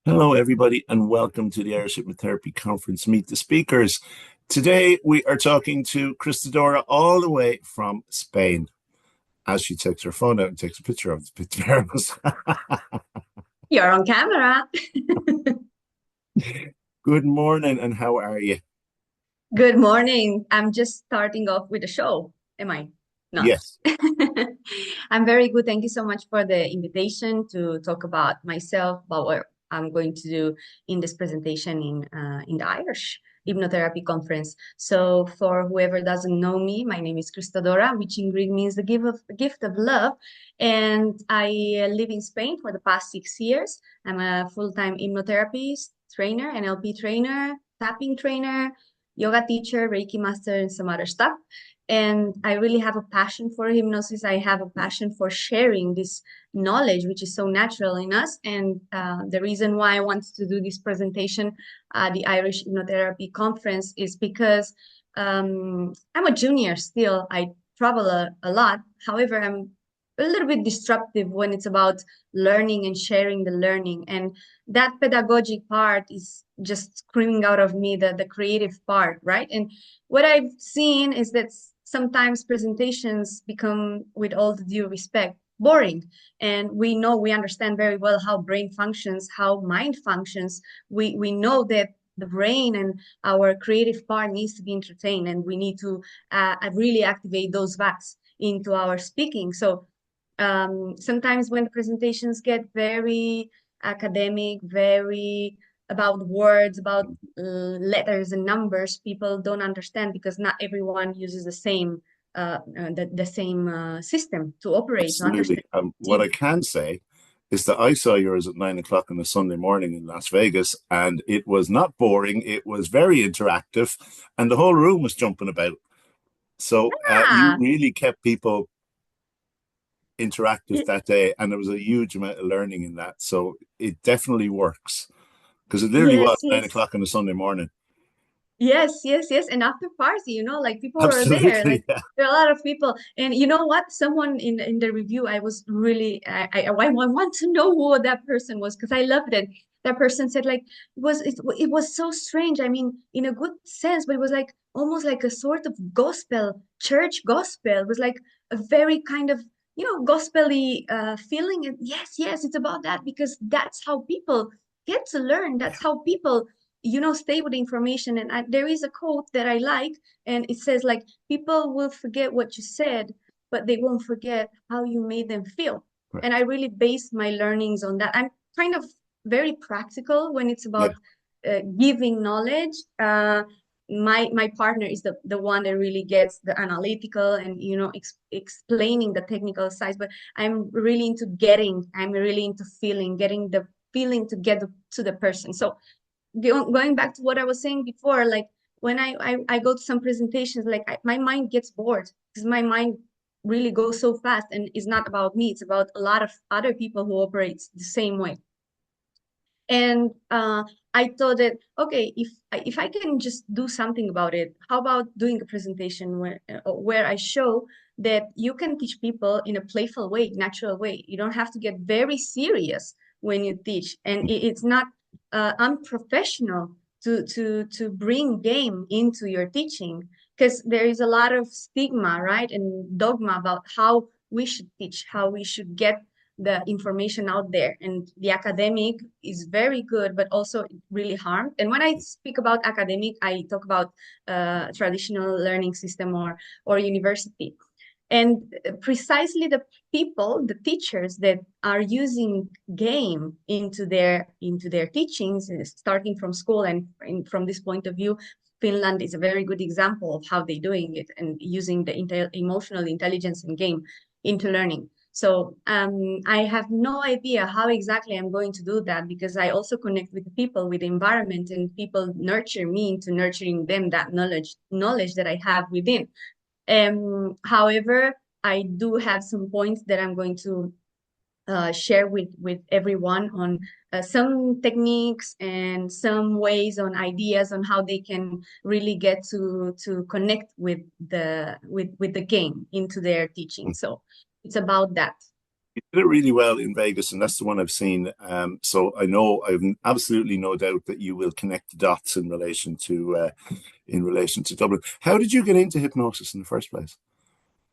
Hello, everybody, and welcome to the Irish Hypnotherapy Conference. Meet the speakers. Today, we are talking to Cristodora all the way from Spain as she takes her phone out and takes a picture of the picture. You're on camera. Good morning, and how are you? Good morning. I'm just starting off with the show. Am I not? Yes, I'm very good. Thank you so much for the invitation to talk about myself, about what I'm going to do in this presentation in the Irish Hypnotherapy Conference. So, for whoever doesn't know me, my name is Cristodora, which in Greek means the gift of love, and I live in Spain for the past 6 years. I'm a full-time hypnotherapist trainer, NLP trainer, tapping trainer, yoga teacher, Reiki master, and some other stuff. And I really have a passion for hypnosis. I have a passion for sharing this knowledge, which is so natural in us. And the reason why I wanted to do this presentation at the Irish Hypnotherapy Conference is because I'm a junior still. I travel a lot. However, I'm a little bit disruptive when it's about learning and sharing the learning. And that pedagogic part is just screaming out of me, the creative part, right? And what I've seen is that sometimes presentations become, with all the due respect, boring. And we understand very well how brain functions, how mind functions. We know that the brain and our creative part needs to be entertained, and we need to really activate those VATs into our speaking. So sometimes when the presentations get very academic, very about words, about letters and numbers, people don't understand because not everyone uses the same system to operate, to absolutely. understand. What I can say is that I saw yours at 9 o'clock on a Sunday morning in Las Vegas, and it was not boring. It was very interactive, and the whole room was jumping about. So you Yeah. really kept people interactive that day, and there was a huge amount of learning in that. So it definitely works because it literally was Yes, nine yes. o'clock on a Sunday morning. Yes, yes, yes. And after party, like people were there. Like Absolutely, yeah. there are a lot of people. And you know what? Someone in the review, I was really I want to know who that person was because I loved it. That person said like it was so strange. I mean, in a good sense, but it was like almost like a sort of gospel, church gospel. It was like a very kind of, gospelly feeling. And yes, yes, it's about that because that's how people get to learn. That's how people stay with the information. And there is a quote that I like, and it says like, people will forget what you said, but they won't forget how you made them feel. And I really base my learnings on that. I'm kind of very practical when it's Yeah, about giving knowledge. My partner is the one that really gets the analytical and explaining the technical sides, but I'm really into feeling, getting the feeling to get to the person. So going back to what I was saying before, like when I go to some presentations, like my mind gets bored because my mind really goes so fast, and it's not about me, it's about a lot of other people who operate the same way. And I thought that, okay, if I can just do something about it, how about doing a presentation where I show that you can teach people in a playful way, natural way. You don't have to get very serious when you teach, and it's not unprofessional to bring game into your teaching because there is a lot of stigma, right, and dogma about how we should teach, how we should get the information out there. And the academic is very good, but also really harmed. And when I speak about academic, I talk about traditional learning system or university. And precisely the people, the teachers that are using game into their teachings, starting from school, and from this point of view, Finland is a very good example of how they're doing it and using the emotional intelligence and game into learning. So I have no idea how exactly I'm going to do that because I also connect with the people, with the environment, and people nurture me into nurturing them that knowledge that I have within. However, I do have some points that I'm going to share with everyone on some techniques and some ways on ideas on how they can really get to connect with the game into their teaching. So it's about that. You did it really well in Vegas, and that's the one I've seen. So I know I've absolutely no doubt that you will connect the dots in relation to Dublin. How did you get into hypnosis in the first place?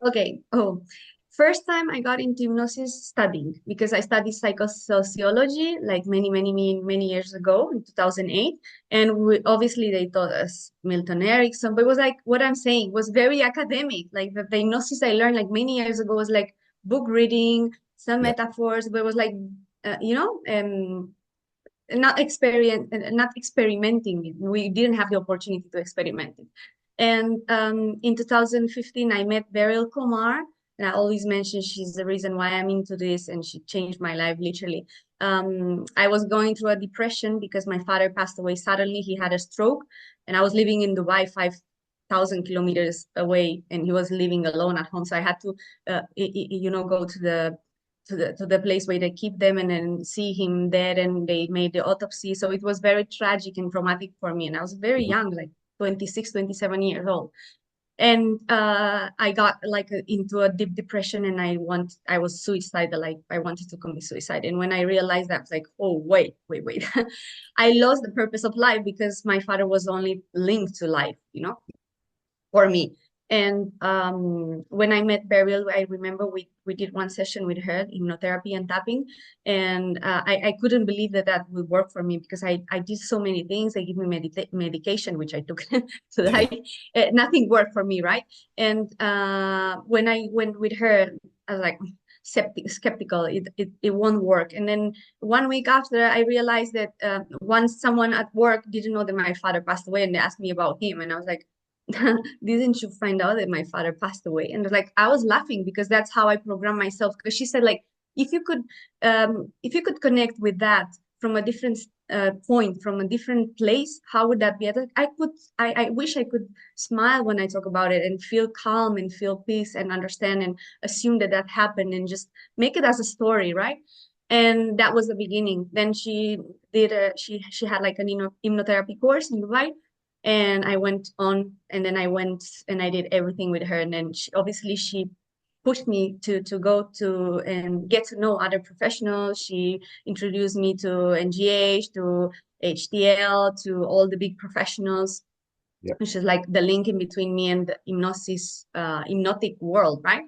Okay. Oh, first time I got into hypnosis studying because I studied psychosociology like many years ago in 2008. And obviously they taught us Milton Erickson, but it was like what I'm saying was very academic. Like the hypnosis I learned like many years ago was like book reading, some Yeah, metaphors, but it was like, not experimenting. We didn't have the opportunity to experiment it. And in 2015, I met Beryl Kumar, and I always mention she's the reason why I'm into this, and she changed my life literally. I was going through a depression because my father passed away suddenly. He had a stroke, and I was living in Dubai, 5,000 kilometers away, and he was living alone at home. So I had to, go to the place where they keep them and then see him dead, and they made the autopsy. So it was very tragic and traumatic for me. And I was very mhm, young, like 26, 27 years old. And I got like into a deep depression, and I was suicidal. Like I wanted to commit suicide. And when I realized that, I was like, oh, wait. I lost the purpose of life because my father was only linked to life, for me. And when I met Beryl, I remember we did one session with her, hypnotherapy and tapping, and I couldn't believe that that would work for me because I did so many things. They give me medication, which I took to yeah, die. Nothing worked for me, right? And when I went with her, I was like skeptical. It won't work. And then 1 week after, I realized that once someone at work didn't know that my father passed away, and they asked me about him, and I was like, didn't you find out that my father passed away? And like I was laughing because that's how I programmed myself. Because she said, like, if you could if you could connect with that from a different point, from a different place, how would that be? I wish I could smile when I talk about it and feel calm and feel peace and understand and assume that that happened and just make it as a story, right? And that was the beginning. Then she had like an hypnotherapy course in Dubai, and I went on, and then I went and I did everything with her. And then obviously she pushed me to go to and get to know other professionals. She introduced me to NGH, to HTL, to all the big professionals, yeah. which is like the link in between me and the hypnotic world, right?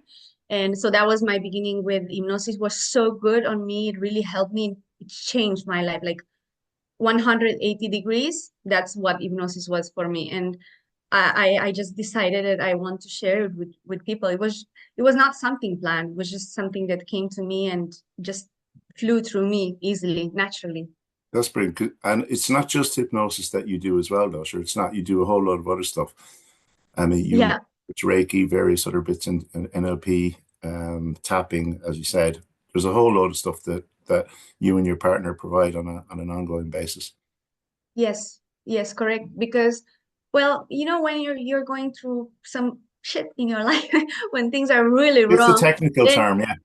And so that was my beginning with hypnosis. Was so good on me. It really helped me. It changed my life. Like 180 degrees. That's what hypnosis was for me. And I just decided that I want to share it with people. It was not something planned. It was just something that came to me and just flew through me easily, naturally. That's brilliant. And it's not just hypnosis that you do as well, though. Sure, it's not. You do a whole lot of other stuff. I mean, Yeah. it's Reiki, various other bits in NLP, tapping, as you said. There's a whole load of stuff that you and your partner provide on an ongoing basis. Yes. Yes, correct. Because, well, when you're going through some shit in your life, when things are really It's the wrong, technical then term, yeah.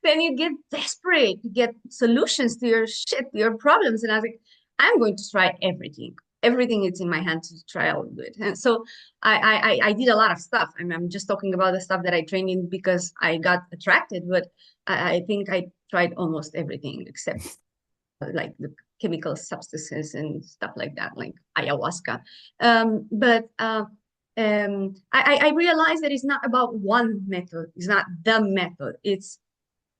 then you get desperate, you get solutions to your shit, your problems. And I was like, I'm going to try everything. Everything is in my hand to try out do it. And so I did a lot of stuff. I'm just talking about the stuff that I trained in because I got attracted, but I think I tried almost everything except like the chemical substances and stuff like that, like ayahuasca. But I realized that it's not about one method. It's not the method. It's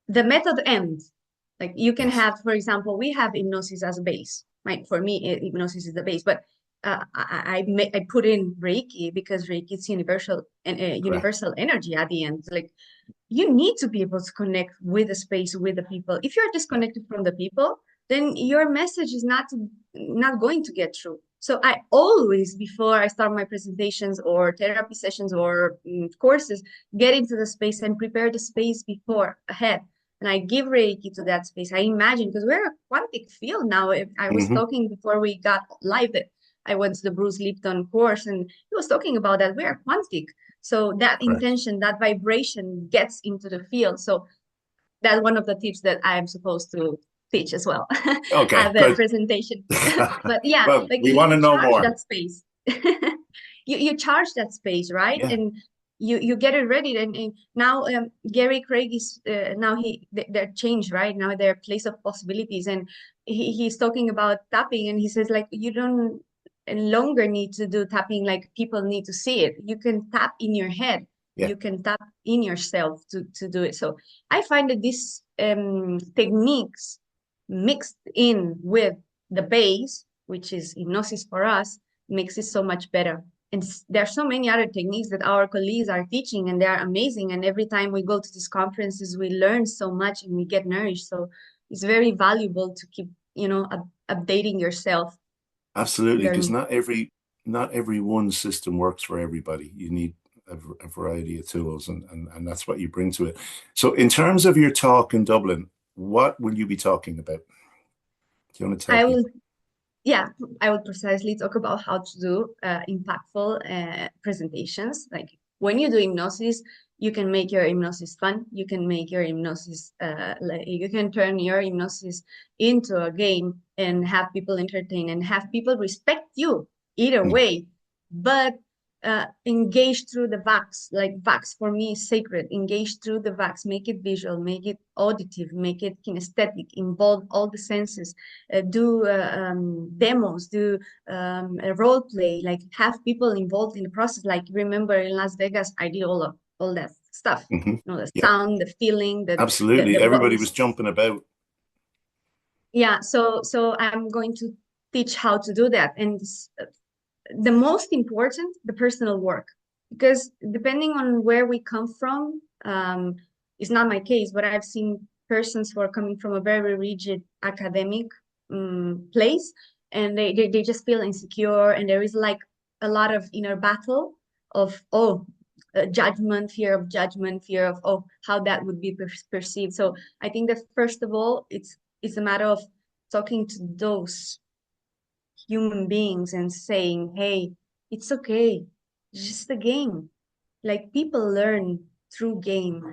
the method ends. Like you can Yes, have, for example, we have hypnosis as a base, right? For me, hypnosis is the base, but I put in Reiki because Reiki is universal and correct. universal energy at the end. Like you need to be able to connect with the space, with the people. If you're Yeah. disconnected from the people, then your message is not going to get through. So I always, before I start my presentations or therapy sessions or courses, get into the space and prepare the space before ahead. And I give Reiki to that space. I imagine because we're a quantic field now. If I was Hmm. talking before we got live that I went to the Bruce Lipton course, and he was talking about that we are quantic. So that Correct. intention, that vibration gets into the field. So that's one of the tips that I'm supposed to teach as well Okay, at the good. presentation. But yeah, Well, like we want to you know charge more. that space. You charge that space, right? Yeah. And you get it ready. And now Gary Craig is now they're changed, right? Now they're a place of possibilities, and he's talking about tapping, and he says like you don't longer need to do tapping like people need to see it. You can tap in your head. Yeah. You can tap in yourself to do it. So I find that these techniques mixed in with the base, which is hypnosis for us, makes it so much better. And there are so many other techniques that our colleagues are teaching, and they are amazing. And every time we go to these conferences, we learn so much and we get nourished. So it's very valuable to keep, updating yourself, Absolutely, because learning. not every one system works for everybody. You need a variety of tools, and that's what you bring to it. So, in terms of your talk in Dublin, what will you be talking about? Do you want to tell I will, people? yeah, I will precisely talk about how to do impactful presentations. Like when you do hypnosis, you can make your hypnosis fun. You can make your hypnosis, like you can turn your hypnosis into a game and have people entertain and have people respect you either Mm, way. But engage through the VAX. Like VAX for me is sacred. Engage through the VAX. Make it visual. Make it auditive. Make it kinesthetic. Involve all the senses. Do demos, do a role play, like have people involved in the process. Like remember in Las Vegas, I did all that stuff. hmm The Yeah, sound, the feeling, absolutely. the what Everybody was was jumping about. yeah. So I'm going to teach how to do that, and the most important, the personal work, because depending on where we come from, it's not my case, but I've seen persons who are coming from a very rigid academic place, and they just feel insecure, and there is like a lot of inner battle of judgment, fear of how that would be perceived. So I think that first of all, it's a matter of talking to those human beings and saying, hey, it's okay. It's just a game. Like people learn through game.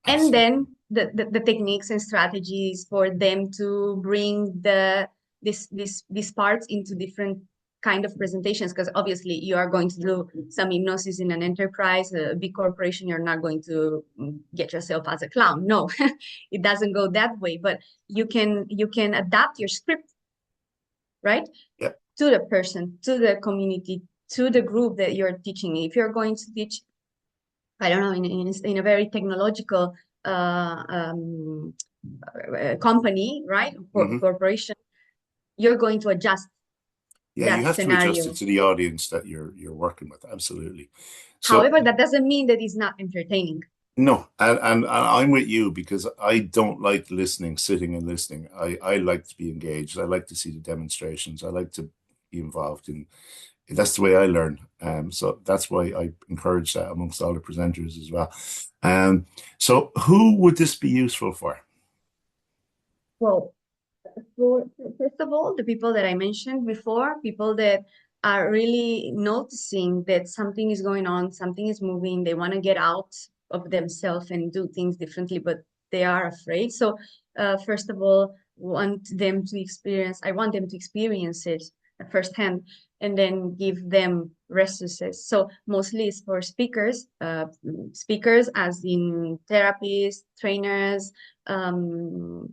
And then Absolutely. the techniques and strategies for them to bring these parts into different kind of presentations, because obviously you are going to do some hypnosis in an enterprise, a big corporation. You're not going to get yourself as a clown. No, it doesn't go that way. But you can adapt your script, right, Yeah. to the person, to the community, to the group that you're teaching. If you're going to teach, I don't know, in a very technological company, right, hmm corporation, you're going to adjust Yeah, you that have to adjust it scenario. to the audience that you're working with. Absolutely. So However, that doesn't mean that it's not entertaining. no, and I'm with you because I don't like listening, sitting and listening. I like to be engaged. I like to see the demonstrations. I like to be involved in. That's the way I learn. So that's why I encourage that amongst all the presenters as well. So who would this be useful for? Well, first of all, the people that I mentioned before, people that are really noticing that something is going on, something is moving, they want to get out of themselves and do things differently, but they are afraid. So, first of all, I want them to experience it firsthand and then give them resources. So mostly it's for speakers as in therapists, trainers, and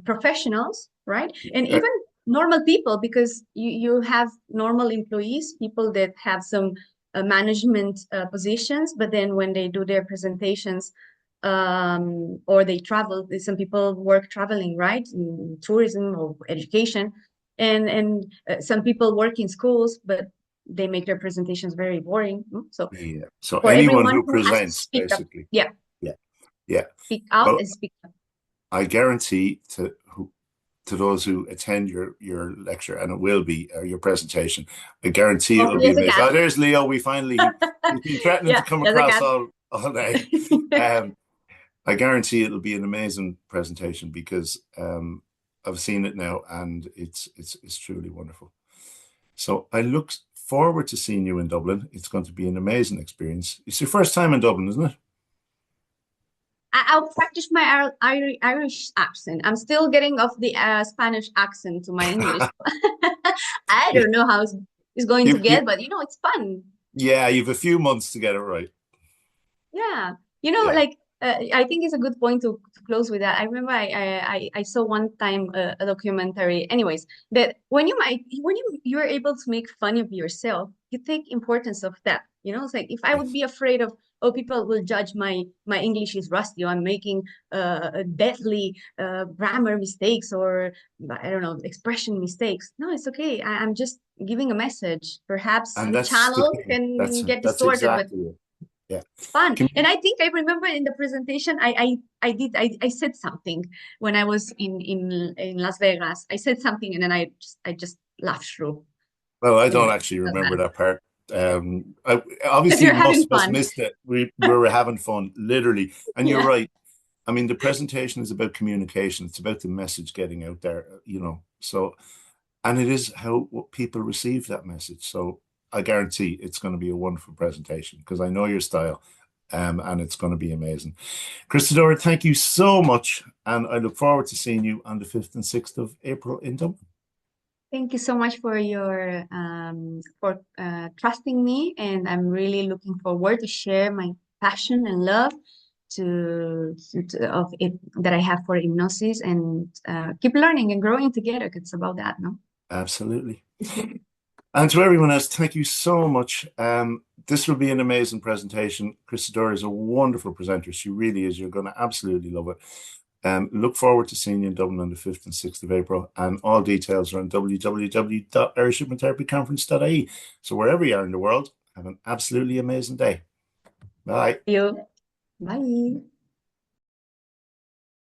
professionals, right? And Uh, even normal people, because you have normal employees, people that have some management positions, but then when they do their presentations or they travel, some people work traveling, right? In tourism or education. And some people work in schools, but they make their presentations very boring. So yeah. So for anyone everyone who who has to presents, speak up, basically. yeah, Yeah. Yeah. speak out Well, and speak up. I guarantee to those who attend your lecture, and it will be your presentation. I guarantee it Oh, will be there's a amazing. cat. Oh, there's Leo. We finally he's been threatening to Yeah, come there's a across cat. all day. Um, I guarantee it'll be an amazing presentation because I've seen it now and it's truly wonderful. So I look forward to seeing you in Dublin. It's going to be an amazing experience. It's your first time in Dublin, isn't it? I'll practice my Irish accent. I'm still getting off the Spanish accent to my English. I Yeah, don't know how it's going to you get, but it's fun. Yeah, you've a few months to get it right. Yeah, Yeah. like I think it's a good point to close with that. I remember I saw one time a documentary, anyways, that when you're able to make fun of yourself, you take importance of that. It's like if I would Yes. be afraid of, oh, people will judge my English is rusty, or I'm making deadly grammar mistakes, or I don't know, expression mistakes. No, it's okay. I'm just giving a message. Perhaps And the that's the channel thing. can get That's distorted, but exactly it. Yeah. it's fun. And Commu- I think I remember in the presentation, I said something when I was in Las Vegas. I said something and then I just laughed through. well, I don't Anyway, actually not remember bad. that part. Because Obviously, you're most having of us fun. missed it. We were having fun, literally. And you're Yeah. right. I mean, the presentation is about communication. It's about the message getting out there, So, and it is how what people receive that message. So I guarantee it's going to be a wonderful presentation because I know your style, and it's going to be amazing. Cristodora, thank you so much. And I look forward to seeing you on the 5th and 6th of April in Dublin. Thank you so much for your for trusting me, and I'm really looking forward to share my passion and love of it that I have for hypnosis, and keep learning and growing together. It's about that, no? Absolutely. And to everyone else, thank you so much. This will be an amazing presentation. Cristodora is a wonderful presenter. She really is. You're going to absolutely love it. Look forward to seeing you in Dublin on the 5th and 6th of April. And all details are on www.irishhypnotherapyconference.ie. So wherever you are in the world, have an absolutely amazing day. Bye. See you. Bye.